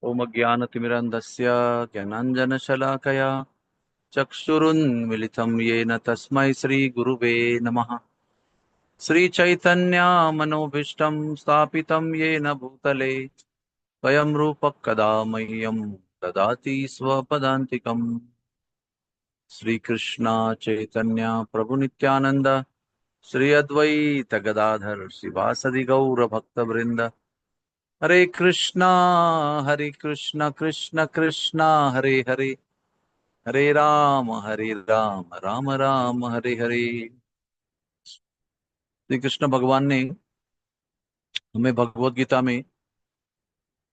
ओम ज्ञानतिमिरन्धस्य ज्ञानाञ्जनशलाकया चक्षुरुन्मिलितं येन तस्मै श्रीगुरुवे नमः। श्रीचैतन्यमनोभीष्टं स्थापितं येन भूतले स्वयं रूपः कदा मह्यं ददाति स्वपदान्तिकम्। श्रीकृष्ण चैतन्य प्रभु नित्यानंद श्री अद्वैत गदाधर शिवासदि गौर भक्तवृंद। हरे कृष्णा कृष्ण कृष्ण हरे हरे, हरे राम राम राम हरे हरे। श्री कृष्ण भगवान ने हमें भगवत गीता में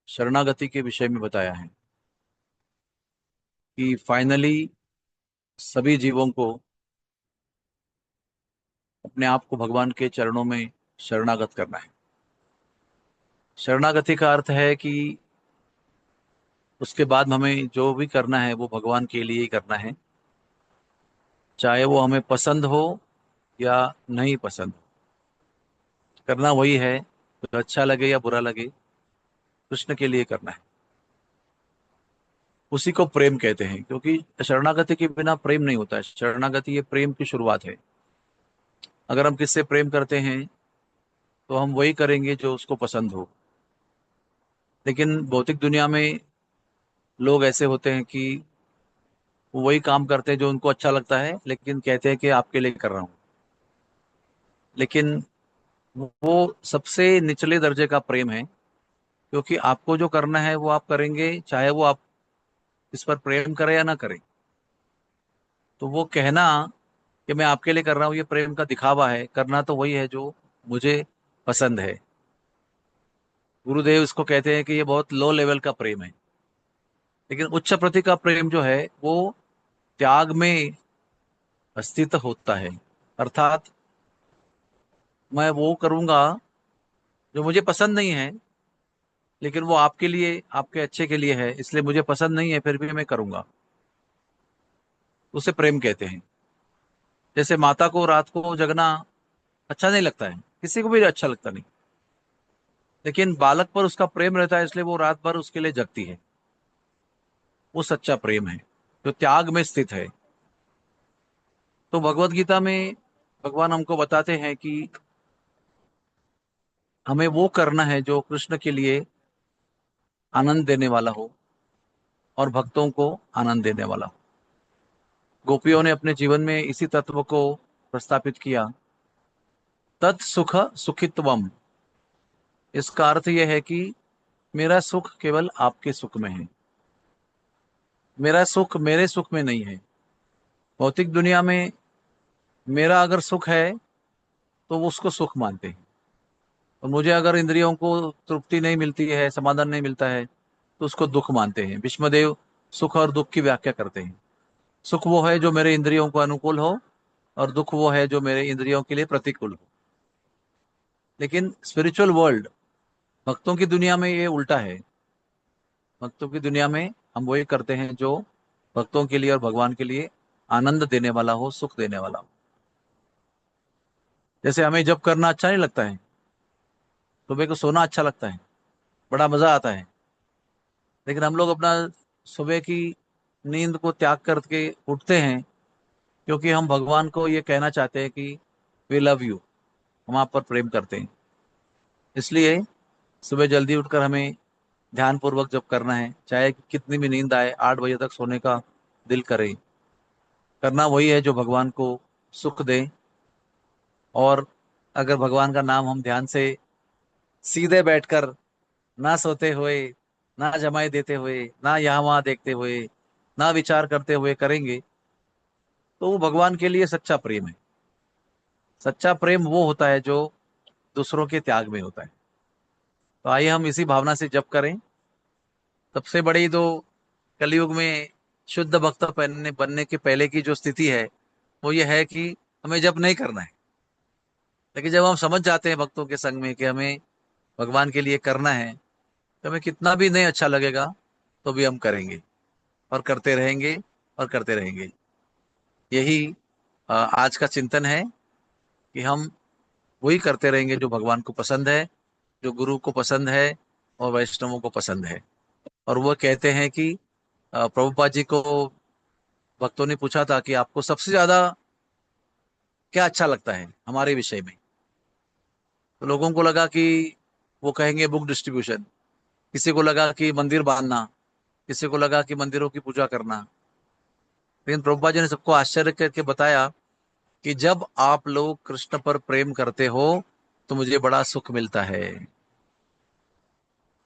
शरणागति के विषय में बताया है कि फाइनली सभी जीवों को अपने आप को भगवान के चरणों में शरणागत करना है। शरणागति का अर्थ है कि उसके बाद हमें जो भी करना है वो भगवान के लिए ही करना है, चाहे वो हमें पसंद हो या नहीं पसंद हो। करना वही है, तो अच्छा लगे या बुरा लगे, कृष्ण के लिए करना है। उसी को प्रेम कहते हैं, क्योंकि शरणागति के बिना प्रेम नहीं होता है। शरणागति ये प्रेम की शुरुआत है। अगर हम किससे प्रेम करते हैं तो हम वही करेंगे जो उसको पसंद हो। लेकिन भौतिक दुनिया में लोग ऐसे होते हैं कि वो वही काम करते हैं जो उनको अच्छा लगता है, लेकिन कहते हैं कि आपके लिए कर रहा हूँ। लेकिन वो सबसे निचले दर्जे का प्रेम है, क्योंकि आपको जो करना है वो आप करेंगे, चाहे वो आप इस पर प्रेम करें या ना करें। तो वो कहना कि मैं आपके लिए कर रहा हूँ, ये प्रेम का दिखावा है। करना तो वही है जो मुझे पसंद है। गुरुदेव इसको कहते हैं कि ये बहुत लो लेवल का प्रेम है। लेकिन उच्च प्रति का प्रेम जो है वो त्याग में स्थित होता है। अर्थात मैं वो करूंगा जो मुझे पसंद नहीं है, लेकिन वो आपके लिए, आपके अच्छे के लिए है, इसलिए मुझे पसंद नहीं है फिर भी मैं करूंगा। उसे प्रेम कहते हैं। जैसे माता को रात को जगना अच्छा नहीं लगता है, किसी को भी अच्छा लगता नहीं, लेकिन बालक पर उसका प्रेम रहता है, इसलिए वो रात भर उसके लिए जगती है। वो सच्चा प्रेम है जो त्याग में स्थित है। तो भगवत गीता में भगवान हमको बताते हैं कि हमें वो करना है जो कृष्ण के लिए आनंद देने वाला हो और भक्तों को आनंद देने वाला हो। गोपियों ने अपने जीवन में इसी तत्व को प्रस्थापित किया। तत्सुख सुखित्वम, इसका अर्थ यह है कि मेरा सुख केवल आपके सुख में है, मेरा सुख मेरे सुख में नहीं है। भौतिक दुनिया में मेरा अगर सुख है तो वो उसको सुख मानते हैं, और मुझे अगर इंद्रियों को तृप्ति नहीं मिलती है, समाधान नहीं मिलता है, तो उसको दुख मानते हैं। भीष्मदेव सुख और दुख की व्याख्या करते हैं। सुख वो है जो मेरे इंद्रियों को अनुकूल हो, और दुख वो है जो मेरे इंद्रियों के लिए प्रतिकूल हो। लेकिन स्पिरिचुअल वर्ल्ड, भक्तों की दुनिया में ये उल्टा है। भक्तों की दुनिया में हम वही करते हैं जो भक्तों के लिए और भगवान के लिए आनंद देने वाला हो, सुख देने वाला हो। जैसे हमें जब करना अच्छा नहीं लगता है, सुबह को सोना अच्छा लगता है, बड़ा मजा आता है। लेकिन हम लोग अपना सुबह की नींद को त्याग करके उठते हैं, क्योंकि हम भगवान को ये कहना चाहते हैं कि वी लव यू, हम आप पर प्रेम करते हैं। इसलिए सुबह जल्दी उठकर हमें ध्यान पूर्वक जब करना है, चाहे कितनी भी नींद आए, 8 बजे तक सोने का दिल करे, करना वही है जो भगवान को सुख दे। और अगर भगवान का नाम हम ध्यान से सीधे बैठकर, ना सोते हुए, ना जमाई देते हुए, ना यहाँ वहां देखते हुए, ना विचार करते हुए करेंगे, तो वो भगवान के लिए सच्चा प्रेम है। सच्चा प्रेम वो होता है जो दूसरों के त्याग में होता है। तो आइए हम इसी भावना से जप करें। सबसे बड़ी तो कलयुग में शुद्ध भक्त बनने बनने के पहले की जो स्थिति है वो ये है कि हमें जप नहीं करना है। लेकिन जब हम समझ जाते हैं भक्तों के संग में कि हमें भगवान के लिए करना है, तो हमें कितना भी नहीं अच्छा लगेगा तो भी हम करेंगे, और करते रहेंगे, और करते रहेंगे। यही आज का चिंतन है कि हम वही करते रहेंगे जो भगवान को पसंद है, जो गुरु को पसंद है और वैष्णवों को पसंद है। और वो कहते हैं कि प्रभुपाद जी को भक्तों ने पूछा था कि आपको सबसे ज्यादा क्या अच्छा लगता है हमारे विषय में। तो लोगों को लगा कि वो कहेंगे बुक डिस्ट्रीब्यूशन, किसी को लगा कि मंदिर बांधना, किसी को लगा कि मंदिरों की पूजा करना। लेकिन प्रभुपाद जी ने सबको आश्चर्य करके बताया कि जब आप लोग कृष्ण पर प्रेम करते हो तो मुझे बड़ा सुख मिलता है।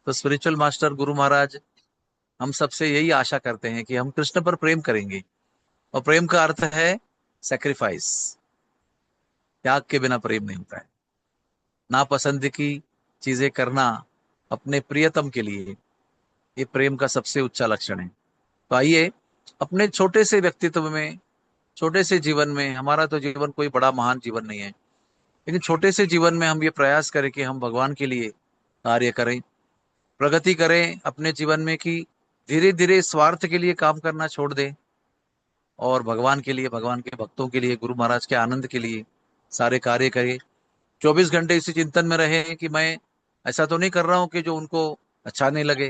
तो स्पिरिचुअल मास्टर गुरु महाराज हम सबसे यही आशा करते हैं कि हम कृष्ण पर प्रेम करेंगे। और प्रेम का अर्थ है सेक्रीफाइस, त्याग के बिना प्रेम नहीं होता है। नापसंद की चीजें करना अपने प्रियतम के लिए, ये प्रेम का सबसे ऊंचा लक्षण है। तो आइए अपने छोटे से व्यक्तित्व में, छोटे से जीवन में, हमारा तो जीवन कोई बड़ा महान जीवन नहीं है, लेकिन छोटे से जीवन में हम ये प्रयास करें कि हम भगवान के लिए कार्य करें, प्रगति करें अपने जीवन में, कि धीरे धीरे स्वार्थ के लिए काम करना छोड़ दें और भगवान के लिए, भगवान के भक्तों के लिए, गुरु महाराज के आनंद के लिए सारे कार्य करें। 24 घंटे इसी चिंतन में रहे कि मैं ऐसा तो नहीं कर रहा हूं कि जो उनको अच्छा नहीं लगे,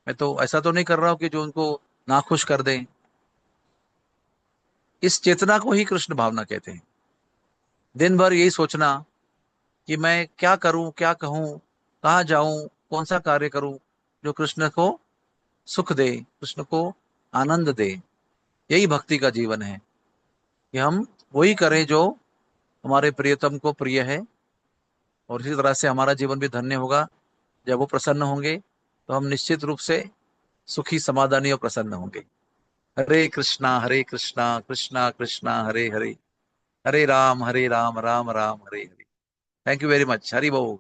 मैं तो ऐसा तो नहीं कर रहा हूं कि जो उनको नाखुश कर दें। इस चेतना को ही कृष्ण भावना कहते हैं। दिन भर यही सोचना कि मैं क्या करूं, क्या कहूं, कहाँ जाऊं, कौन सा कार्य करूं जो कृष्ण को सुख दे, कृष्ण को आनंद दे। यही भक्ति का जीवन है कि हम वही करें जो हमारे प्रियतम को प्रिय है। और इसी तरह से हमारा जीवन भी धन्य होगा। जब वो प्रसन्न होंगे तो हम निश्चित रूप से सुखी, समाधानी और प्रसन्न होंगे। Hare Krishna Krishna Krishna Hare Hare, Hare Ram Ram Ram Hare Hare. Thank you very much. Hari बोल।